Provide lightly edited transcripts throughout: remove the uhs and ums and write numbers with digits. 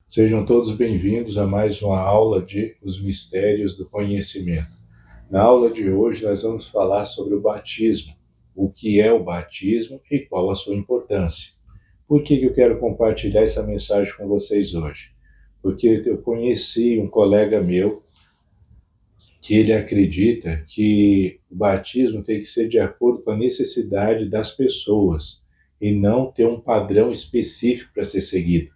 Sejam todos bem-vindos a mais uma aula de Os Mistérios do Conhecimento. Na aula de hoje nós vamos falar sobre o batismo, o que é o batismo e qual a sua importância. Por que eu quero compartilhar essa mensagem com vocês hoje? Porque eu conheci um colega meu que ele acredita que o batismo tem que ser de acordo com a necessidade das pessoas e não ter um padrão específico para ser seguido.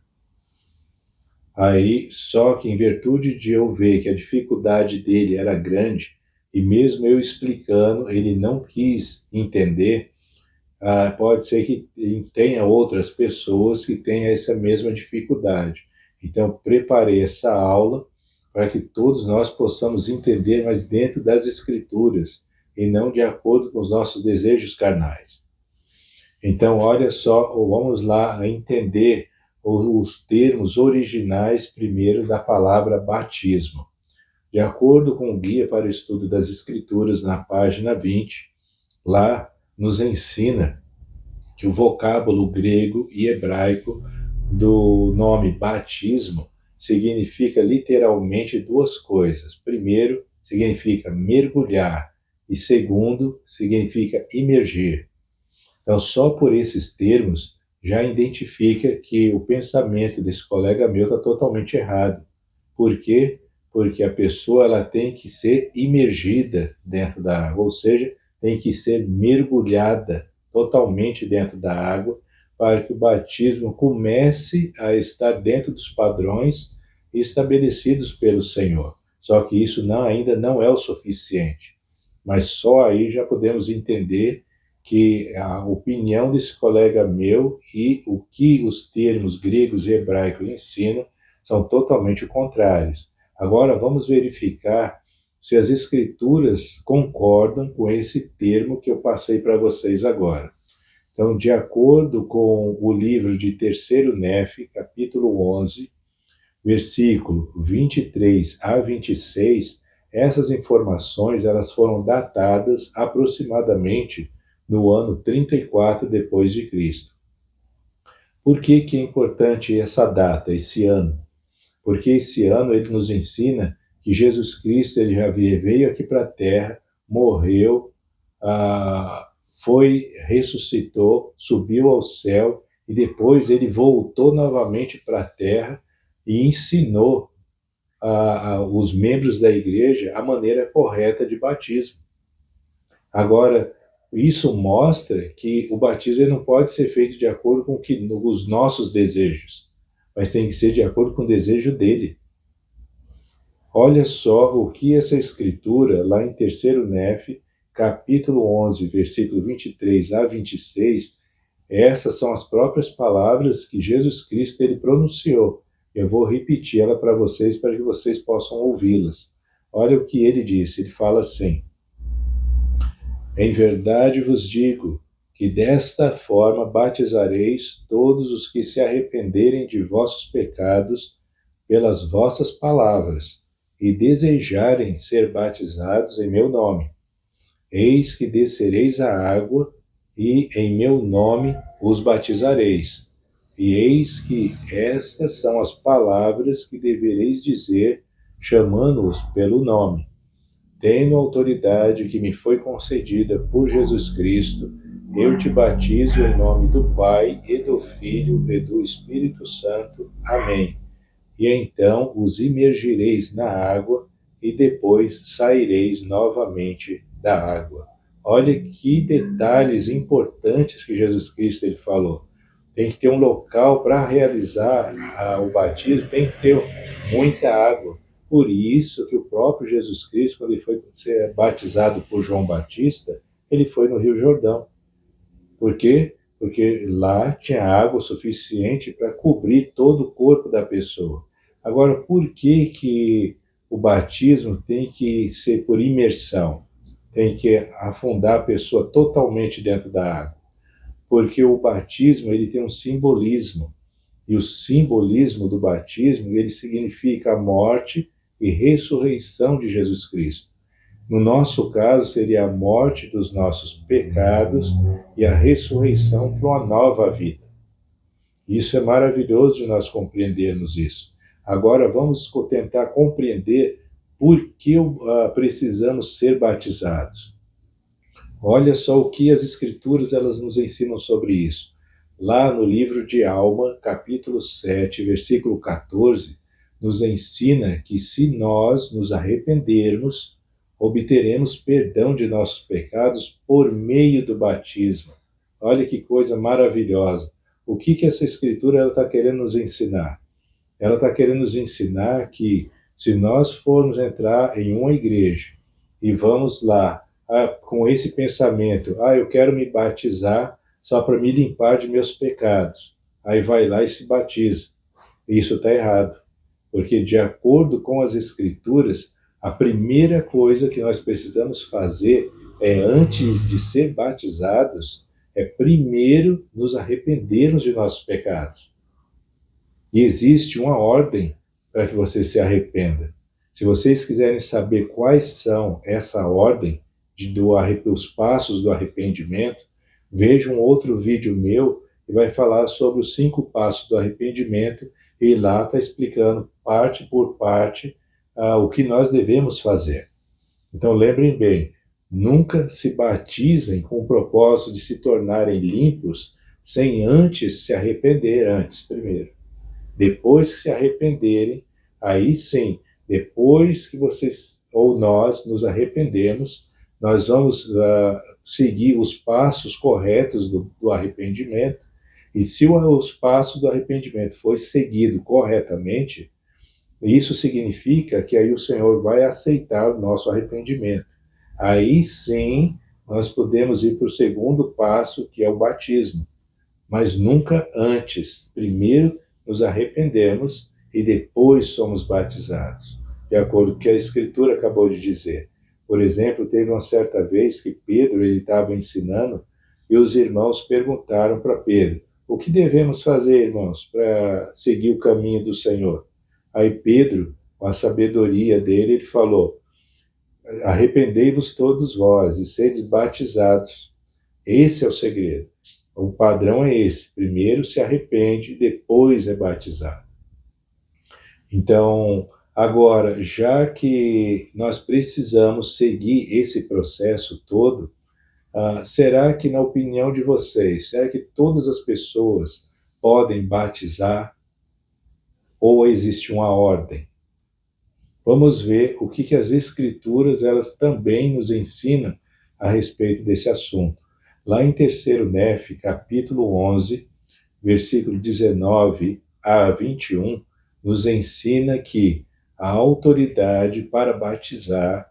Aí, só que em virtude de eu ver que a dificuldade dele era grande, e mesmo eu explicando, ele não quis entender, pode ser que tenha outras pessoas que tenham essa mesma dificuldade. Então, preparei essa aula para que todos nós possamos entender, mas dentro das Escrituras, e não de acordo com os nossos desejos carnais. Então, olha só, vamos lá entender os termos originais primeiro da palavra batismo. De acordo com o Guia para o Estudo das Escrituras, na página 20, lá nos ensina que o vocábulo grego e hebraico do nome batismo significa literalmente duas coisas. Primeiro, significa mergulhar, e segundo, significa imergir. Então, só por esses termos já identifica que o pensamento desse colega meu está totalmente errado. Por quê? Porque a pessoa ela tem que ser imergida dentro da água, ou seja, tem que ser mergulhada totalmente dentro da água para que o batismo comece a estar dentro dos padrões estabelecidos pelo Senhor. Só que isso ainda não é o suficiente. Mas só aí já podemos entender que a opinião desse colega meu e o que os termos gregos e hebraicos ensinam são totalmente contrários. Agora vamos verificar se as escrituras concordam com esse termo que eu passei para vocês agora. Então, de acordo com o livro de 3º Nefe, capítulo 11, versículo 23 a 26, essas informações elas foram datadas aproximadamente no ano 34 depois de Cristo. Por que é importante essa data, esse ano? Porque esse ano ele nos ensina que Jesus Cristo ele já veio aqui para a Terra, morreu, ressuscitou, subiu ao céu e depois ele voltou novamente para a Terra e ensinou os membros da igreja a maneira correta de batismo. Agora, isso mostra que o batismo não pode ser feito de acordo com os nossos desejos, mas tem que ser de acordo com o desejo dele. Olha só o que essa escritura, lá em 3º Nefe, capítulo 11, versículo 23 a 26, essas são as próprias palavras que Jesus Cristo ele pronunciou. Eu vou repetir ela para vocês, para que vocês possam ouvi-las. Olha o que ele disse, ele fala assim: em verdade vos digo que desta forma batizareis todos os que se arrependerem de vossos pecados pelas vossas palavras e desejarem ser batizados em meu nome. Eis que descereis a água e em meu nome os batizareis. E eis que estas são as palavras que devereis dizer, chamando-os pelo nome. Tendo a autoridade que me foi concedida por Jesus Cristo, eu te batizo em nome do Pai e do Filho e do Espírito Santo. Amém. E então os imergireis na água e depois saireis novamente da água. Olha que detalhes importantes que Jesus Cristo ele falou. Tem que ter um local para realizar o batismo, tem que ter muita água. Por isso que o próprio Jesus Cristo, quando ele foi ser batizado por João Batista, ele foi no Rio Jordão. Por quê? Porque lá tinha água suficiente para cobrir todo o corpo da pessoa. Agora, por que o batismo tem que ser por imersão? Tem que afundar a pessoa totalmente dentro da água. Porque o batismo ele tem um simbolismo. E o simbolismo do batismo ele significa a morte e ressurreição de Jesus Cristo. No nosso caso, seria a morte dos nossos pecados e a ressurreição para uma nova vida. Isso é maravilhoso de nós compreendermos isso. Agora vamos tentar compreender por que precisamos ser batizados. Olha só o que as Escrituras elas nos ensinam sobre isso. Lá no livro de Alma, capítulo 7, versículo 14, nos ensina que se nós nos arrependermos, obteremos perdão de nossos pecados por meio do batismo. Olha que coisa maravilhosa. O que essa Escritura está querendo nos ensinar? Ela está querendo nos ensinar que se nós formos entrar em uma igreja e vamos lá com esse pensamento, eu quero me batizar só para me limpar de meus pecados. Aí vai lá e se batiza. Isso está errado, porque de acordo com as Escrituras, a primeira coisa que nós precisamos fazer antes de ser batizados, primeiro nos arrependermos de nossos pecados. E existe uma ordem para que você se arrependa. Se vocês quiserem saber quais são essa ordem, os passos do arrependimento, vejam outro vídeo meu que vai falar sobre os 5 passos do arrependimento e lá está explicando parte por parte o que nós devemos fazer. Então lembrem bem, nunca se batizem com o propósito de se tornarem limpos sem antes se arrepender primeiro. Depois que se arrependerem, aí sim, depois que vocês ou nós nos arrependemos, nós vamos seguir os passos corretos do arrependimento, e se os passos do arrependimento for seguido corretamente, isso significa que aí o Senhor vai aceitar o nosso arrependimento. Aí sim, nós podemos ir para o segundo passo, que é o batismo, mas nunca antes. Primeiro nos arrependemos e depois somos batizados, de acordo com o que a Escritura acabou de dizer. Por exemplo, teve uma certa vez que Pedro estava ensinando e os irmãos perguntaram para Pedro, o que devemos fazer, irmãos, para seguir o caminho do Senhor? Aí Pedro, com a sabedoria dele, ele falou, arrependei-vos todos vós e sede batizados. Esse é o segredo. O padrão é esse. Primeiro se arrepende, depois é batizado. Então, agora, já que nós precisamos seguir esse processo todo, será que, na opinião de vocês, será que todas as pessoas podem batizar ou existe uma ordem? Vamos ver o que as Escrituras elas também nos ensinam a respeito desse assunto. Lá em 3º Nef, capítulo 11, versículo 19 a 21, nos ensina que a autoridade para batizar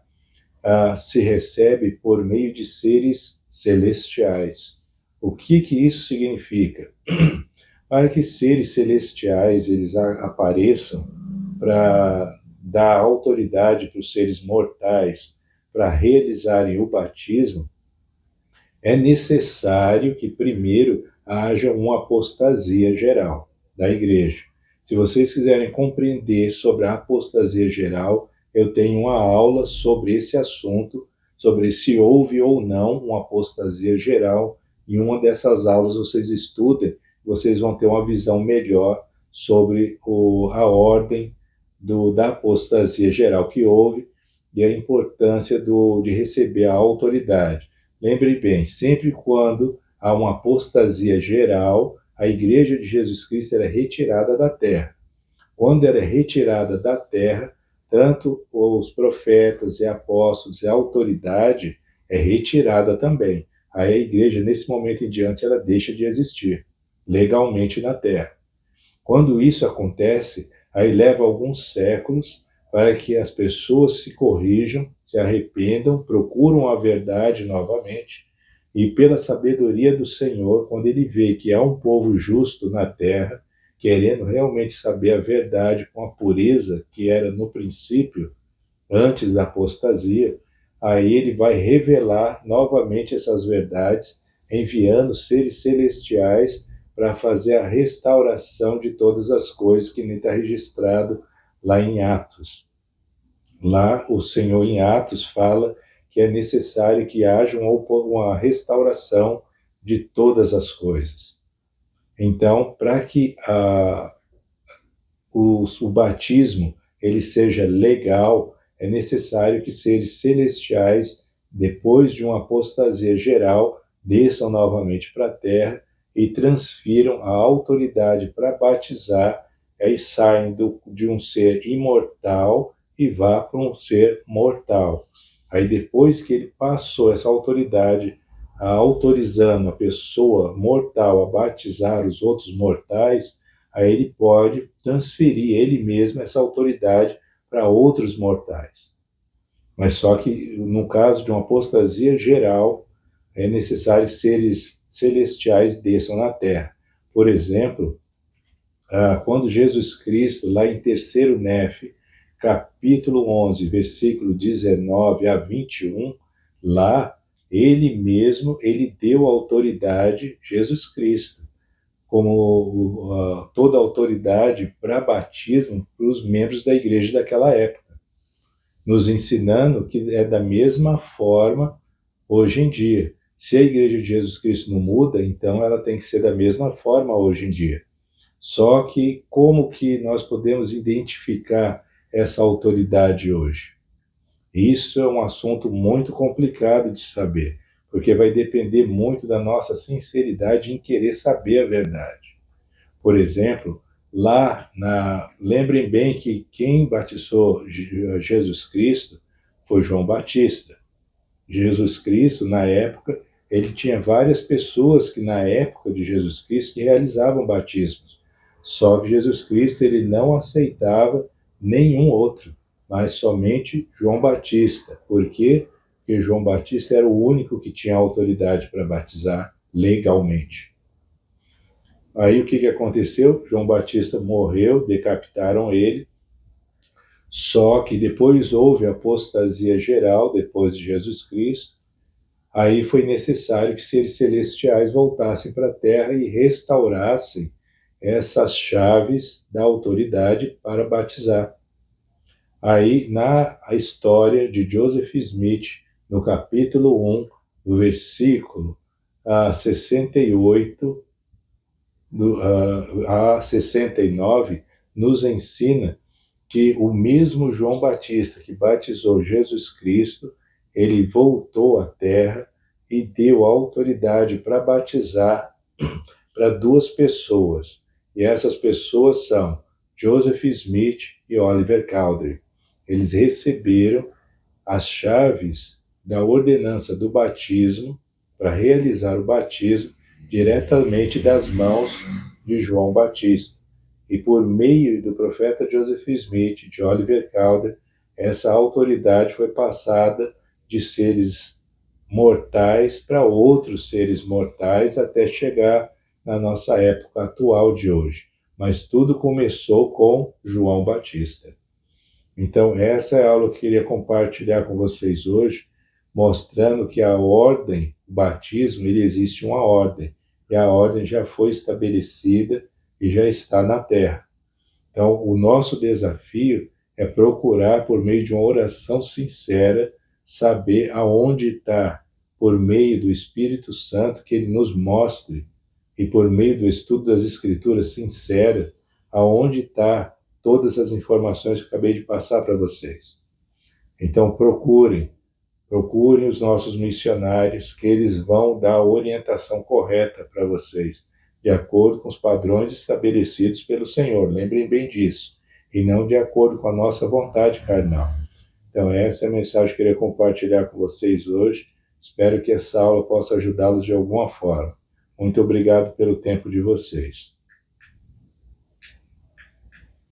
se recebe por meio de seres celestiais. O que isso significa? Para que seres celestiais eles apareçam para dar autoridade para os seres mortais para realizarem o batismo, é necessário que primeiro haja uma apostasia geral da igreja. Se vocês quiserem compreender sobre a apostasia geral, eu tenho uma aula sobre esse assunto, sobre se houve ou não uma apostasia geral. Em uma dessas aulas vocês estudem, vocês vão ter uma visão melhor sobre a ordem da apostasia geral que houve e a importância de receber a autoridade. Lembre bem, sempre quando há uma apostasia geral, a Igreja de Jesus Cristo é retirada da terra. Quando ela é retirada da terra, tanto os profetas e apóstolos e a autoridade é retirada também. Aí a igreja, nesse momento em diante, ela deixa de existir legalmente na terra. Quando isso acontece, aí leva alguns séculos para que as pessoas se corrijam, se arrependam, procuram a verdade novamente, e pela sabedoria do Senhor, quando ele vê que há um povo justo na terra, querendo realmente saber a verdade com a pureza que era no princípio, antes da apostasia, aí ele vai revelar novamente essas verdades, enviando seres celestiais para fazer a restauração de todas as coisas que nem está registrado lá em Atos. Lá o Senhor em Atos fala que é necessário que haja uma restauração de todas as coisas. Então, para que o batismo ele seja legal, é necessário que seres celestiais, depois de uma apostasia geral, desçam novamente para a terra e transfiram a autoridade para batizar, aí saem de um ser imortal e vá para um ser mortal. Aí depois que ele passou essa autoridade, autorizando a pessoa mortal a batizar os outros mortais, aí ele pode transferir ele mesmo essa autoridade para outros mortais. Mas só que no caso de uma apostasia geral, é necessário que seres celestiais desçam na terra. Por exemplo, quando Jesus Cristo, lá em 3º Nefe, capítulo 11, versículo 19 a 21, lá, ele mesmo, ele deu autoridade, Jesus Cristo, como toda a autoridade para batismo para os membros da igreja daquela época, nos ensinando que é da mesma forma hoje em dia. Se a igreja de Jesus Cristo não muda, então ela tem que ser da mesma forma hoje em dia. Só que como que nós podemos identificar essa autoridade hoje? Isso é um assunto muito complicado de saber, porque vai depender muito da nossa sinceridade em querer saber a verdade. Por exemplo, lembrem bem que quem batizou Jesus Cristo foi João Batista. Jesus Cristo, na época, ele tinha várias pessoas que na época de Jesus Cristo que realizavam batismos. Só que Jesus Cristo ele não aceitava nenhum outro, mas somente João Batista. Por quê? Porque João Batista era o único que tinha autoridade para batizar legalmente. Aí o que aconteceu? João Batista morreu, decapitaram ele, só que depois houve apostasia geral, depois de Jesus Cristo. Aí foi necessário que seres celestiais voltassem para a terra e restaurassem essas chaves da autoridade para batizar. Aí, na história de Joseph Smith, no capítulo 1, no versículo 68 a 69, nos ensina que o mesmo João Batista que batizou Jesus Cristo, ele voltou à terra e deu autoridade para batizar para 2 pessoas. E essas pessoas são Joseph Smith e Oliver Cowdery. Eles receberam as chaves da ordenança do batismo para realizar o batismo diretamente das mãos de João Batista. E por meio do profeta Joseph Smith, de Oliver Cowdery, essa autoridade foi passada de seres mortais para outros seres mortais até chegar na nossa época atual de hoje. Mas tudo começou com João Batista. Então, essa é a aula que eu queria compartilhar com vocês hoje, mostrando que a ordem, o batismo, ele existe uma ordem, e a ordem já foi estabelecida e já está na terra. Então, o nosso desafio é procurar, por meio de uma oração sincera, saber aonde está, por meio do Espírito Santo, que ele nos mostre, e por meio do estudo das Escrituras sincera, aonde está todas as informações que eu acabei de passar para vocês. Então procurem os nossos missionários, que eles vão dar a orientação correta para vocês, de acordo com os padrões estabelecidos pelo Senhor. Lembrem bem disso. E não de acordo com a nossa vontade carnal. Então essa é a mensagem que eu queria compartilhar com vocês hoje. Espero que essa aula possa ajudá-los de alguma forma. Muito obrigado pelo tempo de vocês.